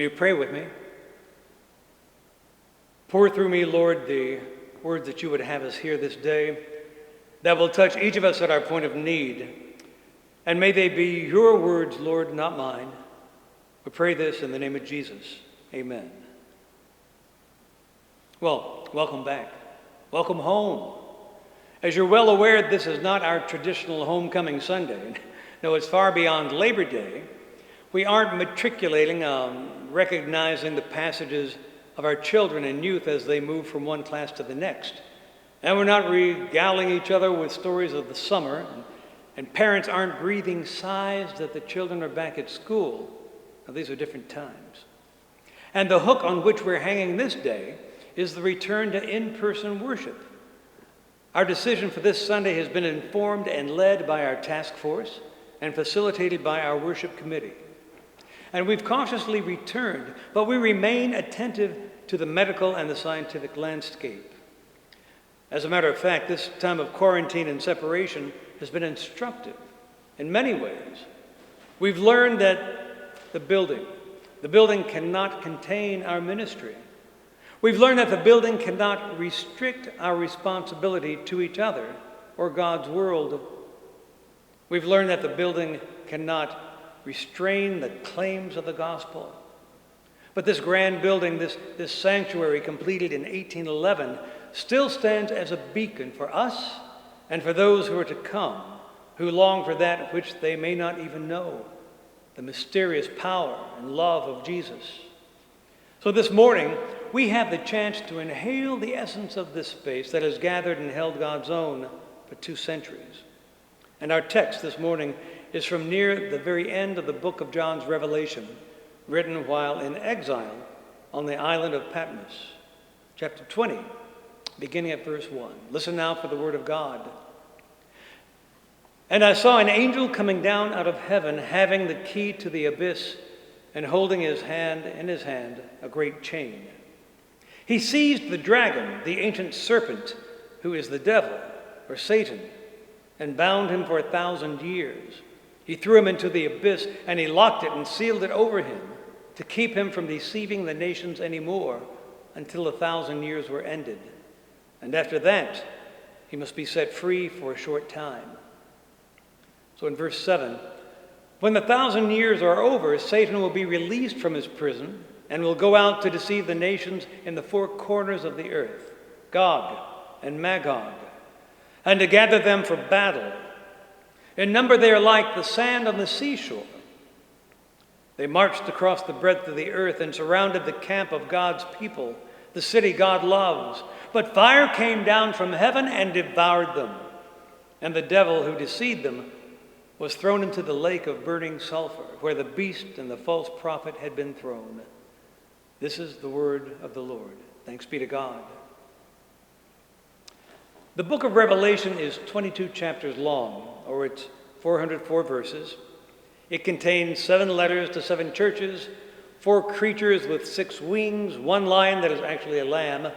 you pray with me? Pour through me, Lord, the words that you would have us hear this day that will touch each of us at our point of need. And may they be your words, Lord, not mine. We pray this in the name of Jesus. Amen. Well, welcome back. Welcome home. As you're well aware, this is not our traditional homecoming Sunday. No, it's far beyond Labor Day. We aren't matriculating, recognizing the passages of our children and youth as they move from one class to the next. And we're not regaling each other with stories of the summer, and parents aren't breathing sighs that the children are back at school. Now, these are different times. And the hook on which we're hanging this day is the return to in-person worship. Our decision for this Sunday has been informed and led by our task force and facilitated by our worship committee. And we've cautiously returned, but we remain attentive to the medical and the scientific landscape. As a matter of fact, this time of quarantine and separation has been instructive in many ways. We've learned that the building cannot contain our ministry. We've learned that the building cannot restrict our responsibility to each other or God's world. We've learned that the building cannot restrain the claims of the gospel. But this grand building, this sanctuary completed in 1811, still stands as a beacon for us and for those who are to come, who long for that which they may not even know, the mysterious power and love of Jesus. So this morning, we have the chance to inhale the essence of this space that has gathered and held God's own for 2 centuries. And our text this morning is from near the very end of the book of John's Revelation, written while in exile on the island of Patmos, chapter 20, beginning at verse 1. Listen now for the word of God. And I saw an angel coming down out of heaven, having the key to the abyss, and holding in his hand a great chain. He seized the dragon, the ancient serpent, who is the devil, or Satan, and bound him for 1,000 years. He threw him into the abyss, and he locked it and sealed it over him to keep him from deceiving the nations anymore until 1,000 years were ended. And after that, he must be set free for a short time. So in verse 7, when the 1,000 years are over, Satan will be released from his prison and will go out to deceive the nations in the 4 corners of the earth, Gog and Magog, and to gather them for battle. In number they are like the sand on the seashore. They marched across the breadth of the earth and surrounded the camp of God's people, the city God loves. But fire came down from heaven and devoured them. And the devil who deceived them was thrown into the lake of burning sulfur, where the beast and the false prophet had been thrown. This is the word of the Lord. Thanks be to God. The book of Revelation is 22 chapters long, or it's 404 verses. It contains 7 letters to 7 churches, 4 creatures with 6 wings, 1 lion that is actually a lamb,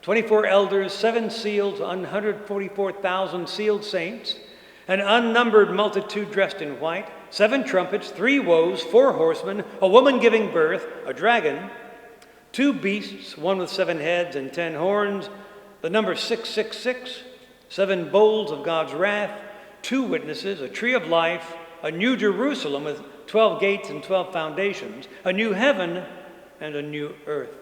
24 elders, 7 seals, 144,000 sealed saints, an unnumbered multitude dressed in white, 7 trumpets, 3 woes, 4 horsemen, a woman giving birth, a dragon, 2 beasts, one with 7 heads and 10 horns, the number 666, 7 bowls of God's wrath, 2 witnesses, a tree of life, a new Jerusalem with 12 gates and 12 foundations, a new heaven and a new earth.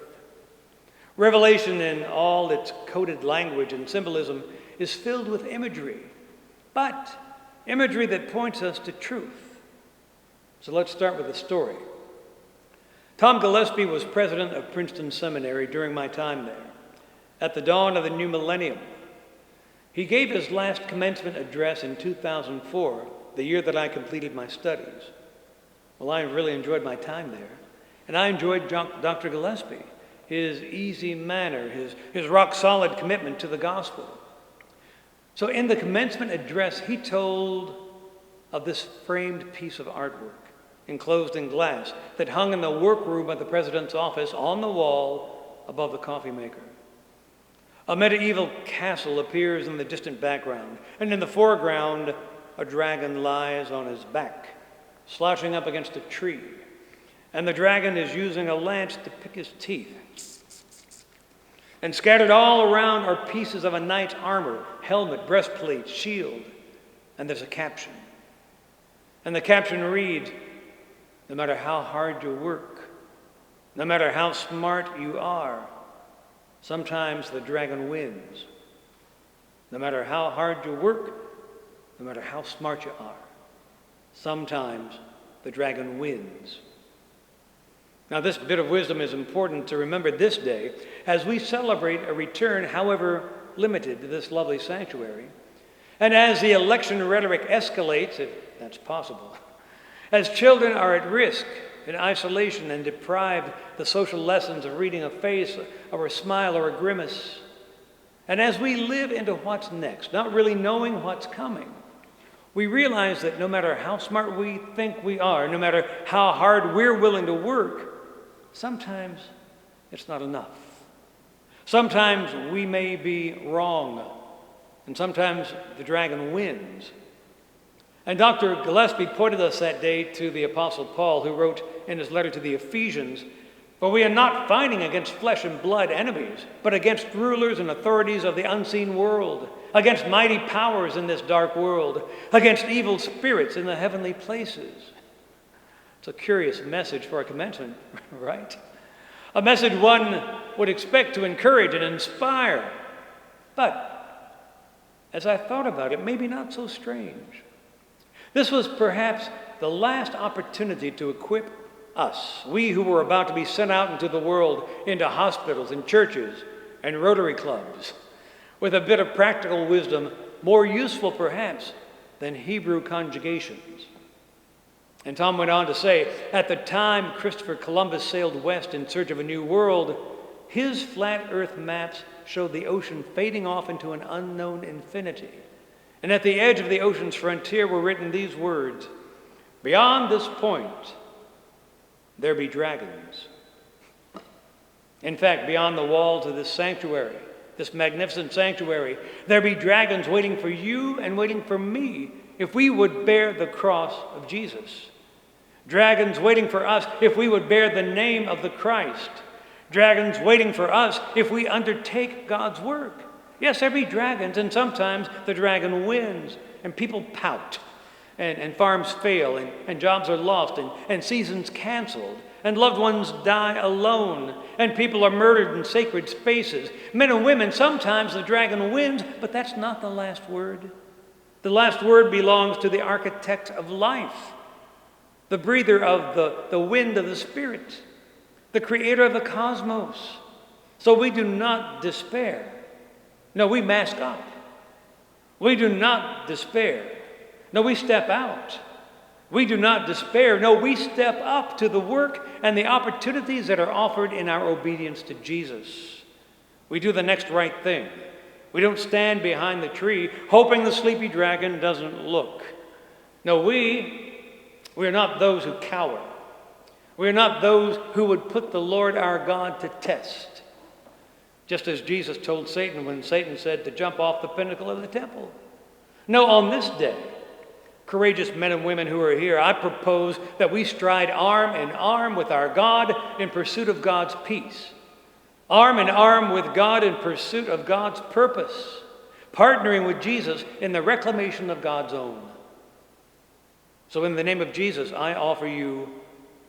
Revelation, in all its coded language and symbolism, is filled with imagery, but imagery that points us to truth. So let's start with a story. Tom Gillespie was president of Princeton Seminary during my time there. At the dawn of the new millennium, he gave his last commencement address in 2004, the year that I completed my studies. Well, I really enjoyed my time there, and I enjoyed Dr. Gillespie, his easy manner, his rock-solid commitment to the gospel. So in the commencement address, he told of this framed piece of artwork, enclosed in glass, that hung in the workroom of the president's office on the wall above the coffee maker. A medieval castle appears in the distant background, and in the foreground, a dragon lies on his back, slouching up against a tree. and the dragon is using a lance to pick his teeth. And scattered all around are pieces of a knight's armor, helmet, breastplate, shield, and there's a caption. And the caption reads, "No matter how hard you work, no matter how smart you are, sometimes the dragon wins. No matter how hard you work, no matter how smart you are, sometimes the dragon wins." Now, this bit of wisdom is important to remember this day as we celebrate a return, however limited, to this lovely sanctuary. And as the election rhetoric escalates, if that's possible, as children are at risk in isolation and deprived the social lessons of reading a face or a smile or a grimace, and as we live into what's next, not really knowing what's coming, we realize that no matter how smart we think we are, no matter how hard we're willing to work, sometimes it's not enough. Sometimes we may be wrong, and sometimes the dragon wins. And Dr. Gillespie pointed us that day to the Apostle Paul, who wrote in his letter to the Ephesians, "For we are not fighting against flesh and blood enemies, but against rulers and authorities of the unseen world, against mighty powers in this dark world, against evil spirits in the heavenly places." It's a curious message for a commencement, right? A message one would expect to encourage and inspire. But as I thought about it, maybe not so strange. This was perhaps the last opportunity to equip us, we who were about to be sent out into the world, into hospitals and churches and Rotary clubs, with a bit of practical wisdom more useful perhaps than Hebrew conjugations. And Tom went on to say, at the time Christopher Columbus sailed west in search of a new world, his flat earth maps showed the ocean fading off into an unknown infinity. And at the edge of the ocean's frontier were written these words, "Beyond this point, there be dragons." In fact, beyond the walls of this sanctuary, this magnificent sanctuary, there be dragons waiting for you and waiting for me if we would bear the cross of Jesus. Dragons waiting for us if we would bear the name of the Christ. Dragons waiting for us if we undertake God's work. Yes, there be dragons, and sometimes the dragon wins, and people pout, and farms fail, and jobs are lost, and seasons canceled, and loved ones die alone, and people are murdered in sacred spaces. Men and women, sometimes the dragon wins, but that's not the last word. The last word belongs to the architect of life, the breather of the wind of the Spirit, the creator of the cosmos. So we do not despair. No, we mask up. We do not despair. No, we step out. We do not despair. No, we step up to the work and the opportunities that are offered in our obedience to Jesus. We do the next right thing. We don't stand behind the tree hoping the sleepy dragon doesn't look. No, we are not those who cower. We are not those who would put the Lord our God to test. Just as Jesus told Satan when Satan said to jump off the pinnacle of the temple. No, on this day, courageous men and women who are here, I propose that we stride arm in arm with our God in pursuit of God's peace. Arm in arm with God in pursuit of God's purpose, partnering with Jesus in the reclamation of God's own. So in the name of Jesus, I offer you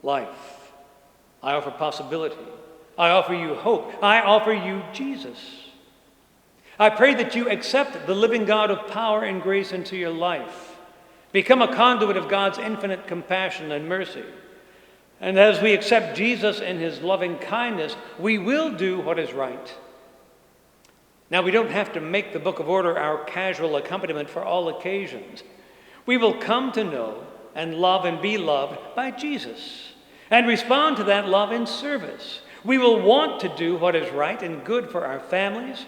life. I offer possibility. I offer you hope. I offer you Jesus. I pray that you accept the living God of power and grace into your life. Become a conduit of God's infinite compassion and mercy. And as we accept Jesus in his loving kindness, we will do what is right. Now, we don't have to make the Book of Order our casual accompaniment for all occasions. We will come to know and love and be loved by Jesus and respond to that love in service. We will want to do what is right and good for our families,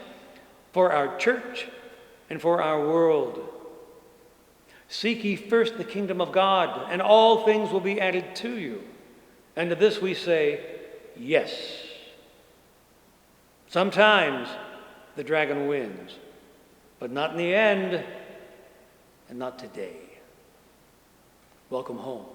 for our church, and for our world. Seek ye first the kingdom of God, and all things will be added to you. And to this we say, yes. Sometimes the dragon wins, but not in the end, and not today. Welcome home.